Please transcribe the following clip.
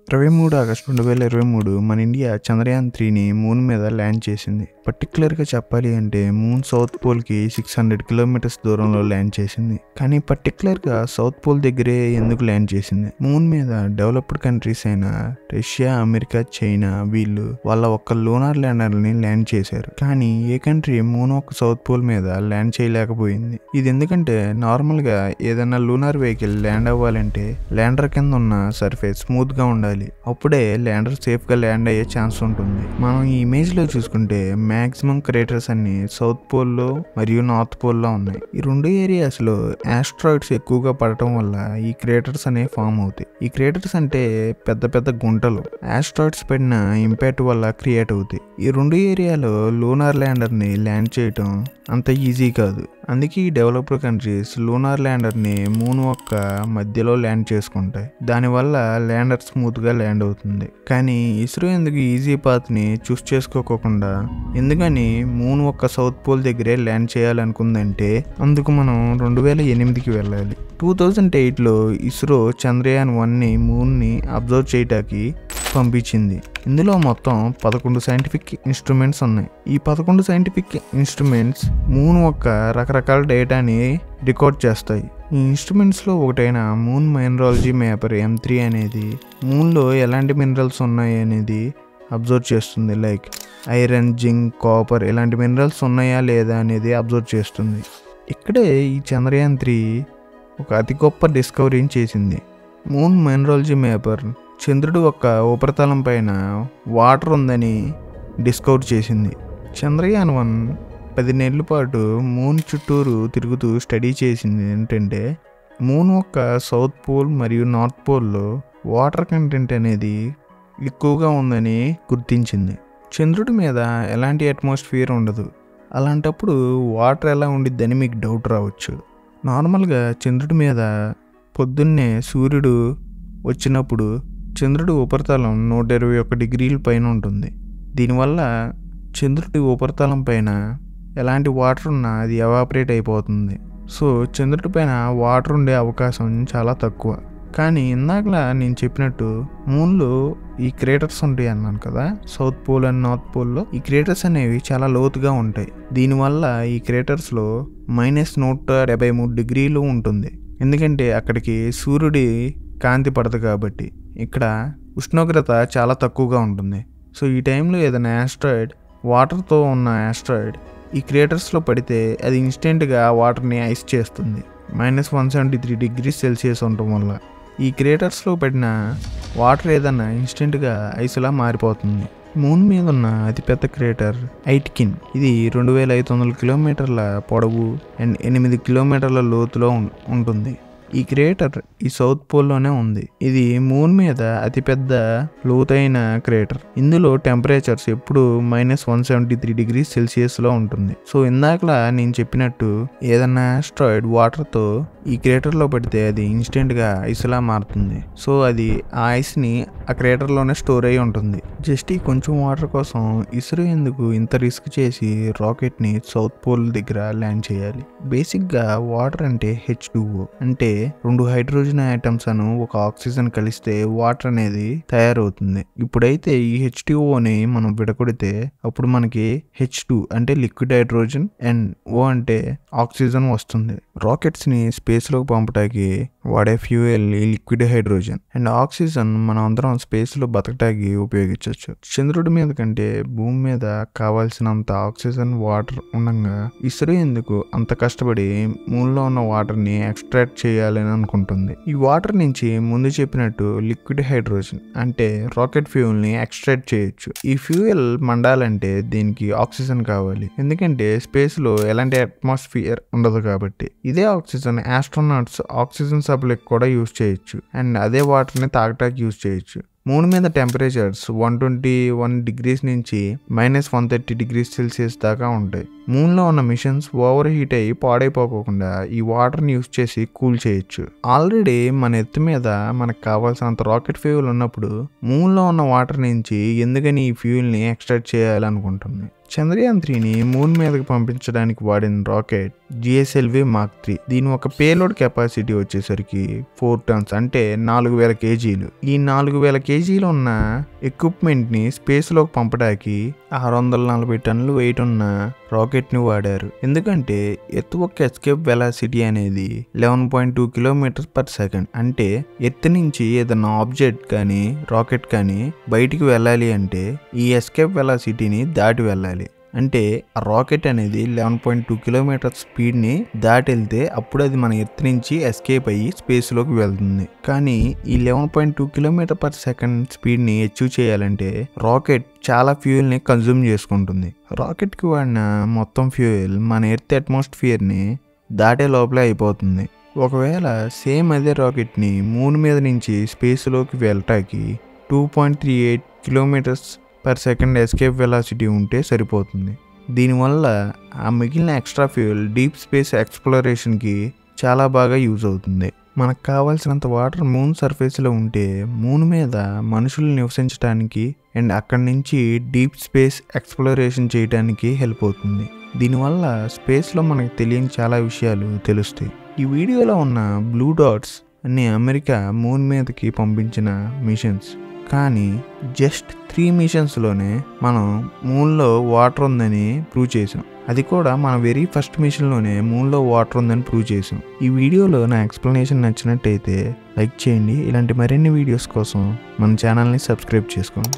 23 August 2023 మన India చంద్రయాన్-3ని moon మీద land చేసింది. పర్టిక్యులర్గా చెప్పాలి అంటే మూన్ సౌత్ పోల్కి 600 కిలోమీటర్స్ దూరంలో ల్యాండ్ చేసింది. కానీ పర్టిక్యులర్గా సౌత్ పోల్ దగ్గరే ఎందుకు ల్యాండ్ చేసింది? మూన్ మీద డెవలప్డ్ కంట్రీస్ అయిన రష్యా, అమెరికా, చైనా వీళ్ళు వాళ్ళ ఒక్క లూనార్ ల్యాండర్ని ల్యాండ్ చేశారు. కానీ ఏ కంట్రీ మూన్ ఒక సౌత్ పోల్ మీద ల్యాండ్ చేయలేకపోయింది. ఇది ఎందుకంటే నార్మల్గా ఏదైనా లూనార్ వెహికల్ ల్యాండ్ అవ్వాలంటే ల్యాండర్ కింద ఉన్న సర్ఫేస్ స్మూత్ గా ఉండాలి. అప్పుడే ల్యాండర్ సేఫ్ గా ల్యాండ్ అయ్యే ఛాన్స్ ఉంటుంది. మనం ఈ ఇమేజ్ లో చూసుకుంటే మాక్సిమం క్రేటర్స్ అన్ని సౌత్ పోల్ లో మరియు నార్త్ పోల్ లో ఉన్నాయి. ఈ రెండు ఏరియాస్ లో ఆస్ట్రాయిడ్స్ ఎక్కువగా పడటం వల్ల ఈ క్రేటర్స్ అనేవి ఫామ్ అవుతాయి. ఈ క్రేటర్స్ అంటే పెద్ద పెద్ద గుంటలు ఆస్ట్రాయిడ్స్ పడిన ఇంపాక్ట్ వల్ల క్రియేట్ అవుతాయి. ఈ రెండు ఏరియాలో లూనార్ ల్యాండర్ ని ల్యాండ్ చేయటం అంత ఈజీ కాదు. అందుకే ఈ డెవలప్డ్ కంట్రీస్ లూనార్ ల్యాండర్ ని మూన్ యొక్క మధ్యలో ల్యాండ్ చేసుకుంటాయి. దానివల్ల ల్యాండర్ స్మూత్ గా ల్యాండ్ అవుతుంది. కానీ ఇస్రో ఎందుకు ఈజీ పాత్ ని చూస్ చేసుకోకుండా ఎందుకని మూన్ ఒక్క సౌత్ పోల్ దగ్గరే ల్యాండ్ చేయాలనుకుందంటే అందుకు మనం 2008కి వెళ్ళాలి. 2008లో ఇస్రో చంద్రయాన్-1ని మూన్ ని అబ్జర్వ్ చేయటానికి పంపించింది. ఇందులో మొత్తం 11 సైంటిఫిక్ ఇన్స్ట్రుమెంట్స్ ఉన్నాయి. ఈ 11 సైంటిఫిక్ ఇన్స్ట్రుమెంట్స్ మూన్ యొక్క రకరకాల డేటాని రికార్డ్ చేస్తాయి. ఈ ఇన్స్ట్రుమెంట్స్లో ఒకటైన మూన్ మినరాలజీ మ్యాపర్ M3 అనేది మూన్లో ఎలాంటి మినరల్స్ ఉన్నాయి అనేది అబ్జర్వ్ చేస్తుంది. లైక్ ఐరన్, జింక్, కాపర్ ఇలాంటి మినరల్స్ ఉన్నాయా లేదా అనేది అబ్జర్వ్ చేస్తుంది. ఇక్కడే ఈ చంద్రయాన్-3 ఒక అతి గొప్ప డిస్కవరీని చేసింది. మూన్ మినరాలజీ మ్యాపర్ చంద్రుడు యొక్క ఉపరితలం పైన వాటర్ ఉందని డిస్కవర్ చేసింది. చంద్రయాన్-1 10 నెలల పాటు మూన్ చుట్టూరు తిరుగుతూ స్టడీ చేసింది ఏంటంటే మూన్ యొక్క సౌత్ పోల్ మరియు నార్త్ పోల్లో వాటర్ కంటెంట్ అనేది ఎక్కువగా ఉందని గుర్తించింది. చంద్రుడి మీద ఎలాంటి అట్మాస్ఫియర్ ఉండదు. అలాంటప్పుడు వాటర్ ఎలా ఉండిద్దని మీకు డౌట్ రావచ్చు. నార్మల్గా చంద్రుడి మీద పొద్దున్నే సూర్యుడు వచ్చినప్పుడు చంద్రుడి ఉపరితలం 121 డిగ్రీల పైన ఉంటుంది. దీనివల్ల చంద్రుడి ఉపరితలం పైన ఎలాంటి వాటర్ ఉన్నా అది ఎవాపరేట్ అయిపోతుంది. సో చంద్రుడి పైన వాటర్ ఉండే అవకాశం చాలా తక్కువ. కానీ ఇందాకలా నేను చెప్పినట్టు మూన్లో ఈ క్రేటర్స్ ఉంటాయి అన్నాను కదా, సౌత్ పోల్ అండ్ నార్త్ పోల్లో ఈ క్రేటర్స్ అనేవి చాలా లోతుగా ఉంటాయి. దీనివల్ల ఈ క్రేటర్స్లో -173 డిగ్రీలు ఉంటుంది. ఎందుకంటే అక్కడికి సూర్యుడి కాంతి పడదు కాబట్టి. ఇక్కడ ఉష్ణోగ్రత చాలా తక్కువగా ఉంటుంది. సో ఈ టైంలో ఏదైనా ఆస్ట్రాయిడ్ వాటర్తో ఉన్న ఆస్ట్రాయిడ్ ఈ క్రేటర్స్లో పడితే అది ఇన్స్టెంట్గా వాటర్ని ఐస్ చేస్తుంది. -173 డిగ్రీస్ సెల్సియస్ ఉండటం వల్ల ఈ క్రేటర్స్లో పడిన వాటర్ ఏదన్నా ఇన్స్టెంట్గా ఐస్లా మారిపోతుంది. మూన్ మీద ఉన్న అతిపెద్ద క్రేటర్ ఐట్కిన్. ఇది 2500 కిలోమీటర్ల పొడవు అండ్ 8 కిలోమీటర్ల లోతులో ఉంటుంది. ఈ క్రేటర్ ఈ సౌత్ పోల్లోనే ఉంది. ఇది మూన్ మీద అతిపెద్ద లోతైన క్రేటర్. ఇందులో టెంపరేచర్స్ ఎప్పుడు -173 డిగ్రీస్ సెల్సియస్లో ఉంటుంది. సో ఇందాకలా నేను చెప్పినట్టు ఏదన్నా ఆస్ట్రాయిడ్ వాటర్తో ఈ క్రేటర్లో పడితే అది ఇన్స్టెంట్గా ఐస్లా మారుతుంది. సో అది ఆ ఐస్ని ఆ క్రేటర్లోనే స్టోర్ అయి ఉంటుంది. జస్ట్ ఈ కొంచెం వాటర్ కోసం ఇస్రో ఎందుకు ఇంత రిస్క్ చేసి రాకెట్ని సౌత్ పోల్ దగ్గర ల్యాండ్ చేయాలి? బేసిక్గా వాటర్ అంటే H2O, అంటే 2 హైడ్రోజన్ ఆటమ్స్ అను ఒక ఆక్సిజన్ కలిస్తే వాటర్ అనేది తయారవుతుంది. ఇప్పుడైతే ఈ H2Oని మనం విడగొడితే అప్పుడు మనకి H2 అంటే లిక్విడ్ హైడ్రోజన్ అండ్ O అంటే ఆక్సిజన్ వస్తుంది. రాకెట్స్ని స్పేస్లోకి పంపడానికి వాడే fuel liquid hydrogen and oxygen మనం అందరం స్పేస్లో బతకటానికి ఉపయోగించవచ్చు. చంద్రుడి మీద కంటే భూమి మీద కావాల్సినంత ఆక్సిజన్ వాటర్ ఉండగా ఇస్రో ఎందుకు అంత కష్టపడి మూన్లో ఉన్న వాటర్ని ఎక్స్ట్రాక్ట్ చేయాలని అనుకుంటుంది? ఈ వాటర్ నుంచి ముందు చెప్పినట్టు లిక్విడ్ హైడ్రోజన్ అంటే రాకెట్ ఫ్యూయల్ని ఎక్స్ట్రాక్ట్ చేయొచ్చు. ఈ ఫ్యూయల్ మండాలంటే దీనికి ఆక్సిజన్ కావాలి. ఎందుకంటే స్పేస్లో ఎలాంటి అట్మాస్ఫియర్ ఉండదు కాబట్టి. ఇదే ఆక్సిజన్ ఆస్ట్రోనాట్స్ ఆక్సిజన్ సప్లైకి కూడా యూజ్ చేయొచ్చు అండ్ అదే వాటర్ని తాగటానికి యూజ్ చేయొచ్చు. మూన్ మీద టెంపరేచర్స్ 121 డిగ్రీస్ నుంచి -130 డిగ్రీస్ సెల్సియస్ దాకా ఉంటాయి. మూన్లో ఉన్న మిషన్స్ ఓవర్ హీట్ అయ్యి పాడైపోకుండా ఈ వాటర్ని యూజ్ చేసి కూల్ చేయొచ్చు. ఆల్రెడీ మన ఎత్తు మీద మనకు కావాల్సినంత రాకెట్ ఫ్యూయల్ ఉన్నప్పుడు మూన్లో ఉన్న వాటర్ నుంచి ఎందుకని ఈ ఫ్యూయల్ని ఎక్స్ట్రాక్ట్ చేయాలనుకుంటుంది? చంద్రయాన్ 3ని మూన్ మీదకి పంపించడానికి వాడిన రాకెట్ GSLV Mark 3. దీని ఒక పేలోడ్ కెపాసిటీ వచ్చేసరికి 4 టన్స్ అంటే 4000 కేజీలు. ఈ 4000 కేజీలు ఉన్న ఎక్విప్మెంట్ని స్పేస్లోకి పంపడానికి 640 టన్నులు వెయిట్ ఉన్న రాకెట్ని వాడారు. ఎందుకంటే ఎర్త్ యొక్క ఎస్కేప్ వెలాసిటీ అనేది 11.2 km/s. అంటే ఎర్త్ నుంచి ఏదైనా ఆబ్జెక్ట్ కానీ రాకెట్ కానీ బయటికి వెళ్ళాలి అంటే ఈ ఎస్కేప్ వెలాసిటీని దాటి వెళ్ళాలి. అంటే ఆ రాకెట్ అనేది 11.2 km స్పీడ్ని దాటి వెళ్తే అప్పుడు అది మన ఎర్త్ నుంచి ఎస్కేప్ అయ్యి స్పేస్లోకి వెళ్తుంది. కానీ ఈ 11.2 km/s స్పీడ్ని అచీవ్ చేయాలంటే రాకెట్ చాలా ఫ్యూయల్ని కన్జ్యూమ్ చేసుకుంటుంది. రాకెట్కి వాడిన మొత్తం ఫ్యూయల్ మన ఎర్త్ అట్మాస్ఫియర్ని దాటే లోపలే అయిపోతుంది. ఒకవేళ సేమ్ అదే రాకెట్ని మూన్ మీద నుంచి స్పేస్లోకి వెళ్ళటానికి 2.38 km/s ఎస్కేప్ వెలాసిటీ ఉంటే సరిపోతుంది. దీనివల్ల ఆ మిగిలిన ఎక్స్ట్రా ఫ్యూయల్ డీప్ స్పేస్ ఎక్స్ప్లోరేషన్కి చాలా బాగా యూజ్ అవుతుంది. మనకు కావాల్సినంత వాటర్ మూన్ సర్ఫేస్లో ఉంటే మూన్ మీద మనుషులు నివసించడానికి అండ్ అక్కడి నుంచి డీప్ స్పేస్ ఎక్స్ప్లోరేషన్ చేయడానికి హెల్ప్ అవుతుంది. దీనివల్ల స్పేస్లో మనకు తెలియని చాలా విషయాలు తెలుస్తాయి. ఈ వీడియోలో ఉన్న బ్లూ డాట్స్ అన్ని అమెరికా మూన్ మీదకి పంపించిన మిషన్స్. కానీ జస్ట్ 3 మిషన్స్లోనే మనం మూన్లో వాటర్ ఉందని ప్రూవ్ చేసాం. అది కూడా మన వెరీ ఫస్ట్ మిషన్లోనే మూన్లో వాటర్ ఉందని ప్రూవ్ చేసాం. ఈ వీడియోలో నా ఎక్స్ప్లెనేషన్ నచ్చినట్టయితే లైక్ చేయండి. ఇలాంటి మరిన్ని వీడియోస్ కోసం మన ఛానల్ని సబ్స్క్రైబ్ చేసుకోండి.